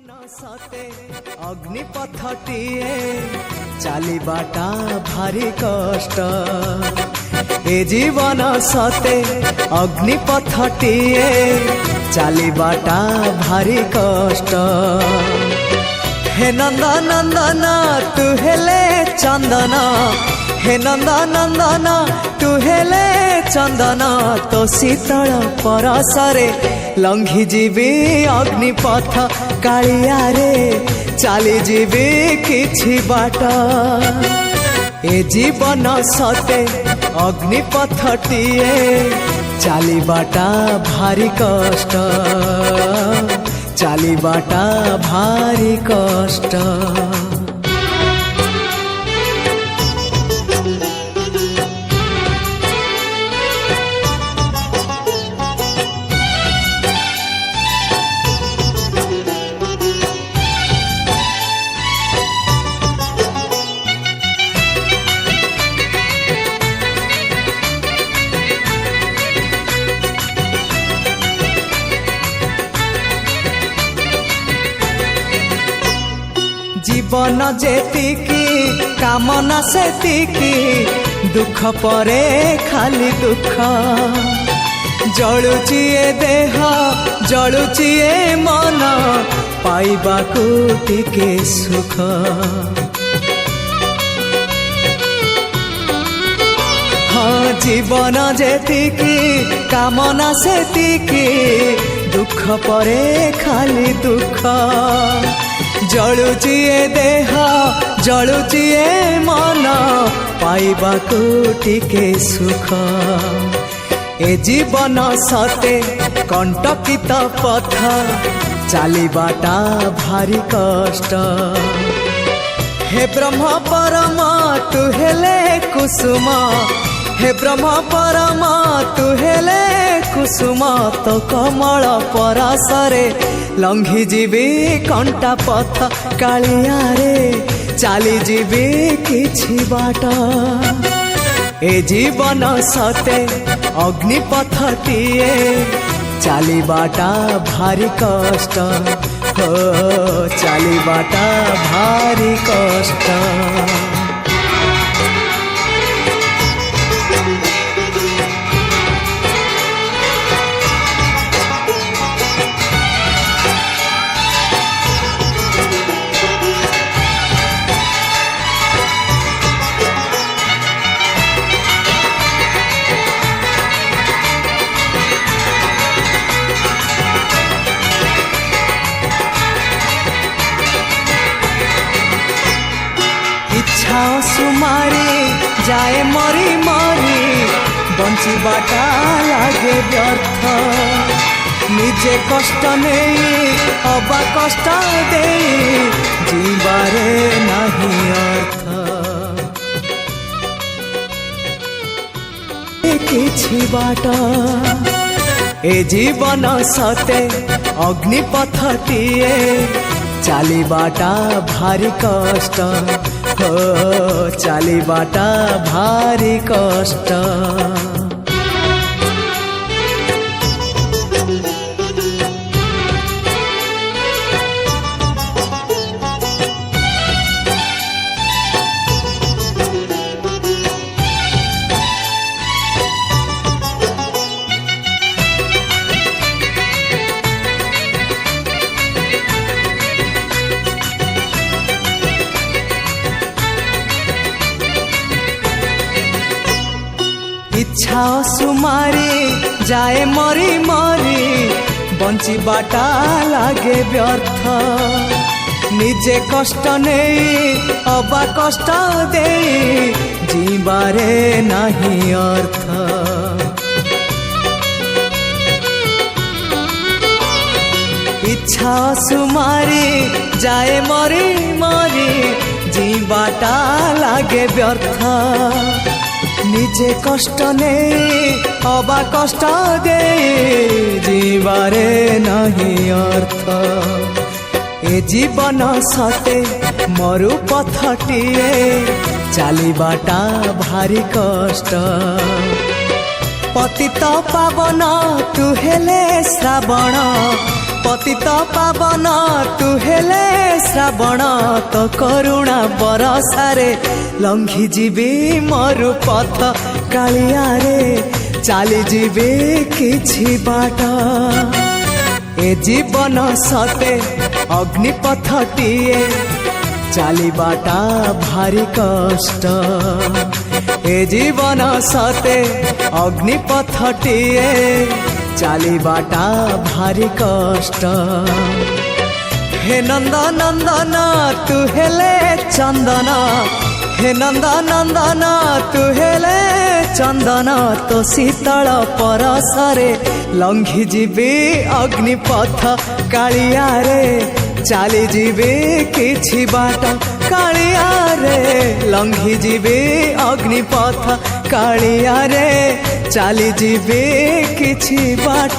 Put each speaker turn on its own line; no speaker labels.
सते अग्निपथटीए चलिबाटा भारी कष्ट ए जीवन सते अग्निपथटीए चलिबाटा भारी कष्ट। हे नंदनंदन तू हेले चंदन, हे नंदनंदन तू हेले चंदन, तो शीतल परसरे लंघी जीवी अग्निपथ कालिया रे चली जीवी किछि बाट। ए जीवन सते अग्निपथटीए चलिबाटा भारी कष्ट, चलिबाटा भारी कष्ट। जीवन जेतिकी कामना सेतिकी, दुख परे खाली दुख। जलुची ए देह जलुची ए मन, पाइबाकू टिके सुख। हाँ जीवन जेतिकी कामना सेतिकी, दुख परे खाली दुख। जलुची ए देह जलुची ए मन, पाइबाकू टिके सुख। ए जीवन सते कंटकित पथ चलिबाटा भारी कष्ट। हे ब्रह्म परम तू हेले कुसुम, हे ब्रह्म परम तू हेले कुसुम, तो कमल परसरे लंघी जीवी कंटा पथ कालिया रे चली जीवी किछि बाट। ए जीवन सते अग्निपथटीए चलिबाटा भारी कष्ट, हो चलिबाटा भारी कष्ट। इच्छा सुमारी जाए मरी मरी, बंचिबाटा लागे व्यर्थ। निजे कष्ट नहीं अबा कष्ट दे, जीवारे नहीं अर्थ। किछि बाट ए जीवन सते अग्निपथटीए चलिबाटा भारी कष्ट, हो चलिबाटा भारी कष्ट। इच्छा सुमारी जाए मरी मरी, बंचिबाटा लागे व्यर्थ। निजे कष्ट नहीं अबा कष्ट दे, जीवारे नहीं अर्थ। इच्छा सुमारी जाए मरी मरी, जीवाटा लागे व्यर्थ। निजे कष्ट नहीं अबा कष्ट दे, जीवारे नहीं अर्थ। ए जीवन सते मरु पथटीए चलिबाटा भारी कष्ट। पतित पावन तू हेले श्रावण, पतित पावन तू हेले श्रावण तो करुणा बरसारे लंघी जीवी मरु पथ कालिया रे चाली जीवी किछि बाट ए जीवन सते अग्निपथटिए चालिबाटा भारी कष्ट ए जीवन सते अग्निपथटिए चालिबाटा भारी कष्ट हे नंद नंदन तू हेले चंदन हे नंद नंदन तू हेले चंदन तो शीतल परसरे लंघी जीवी अग्निपथ कालिया रे चाली जीवी किछि बाट कालिया रे लंघी जीवी अग्निपथ कालिया रे चाली जीवी किछि बाट।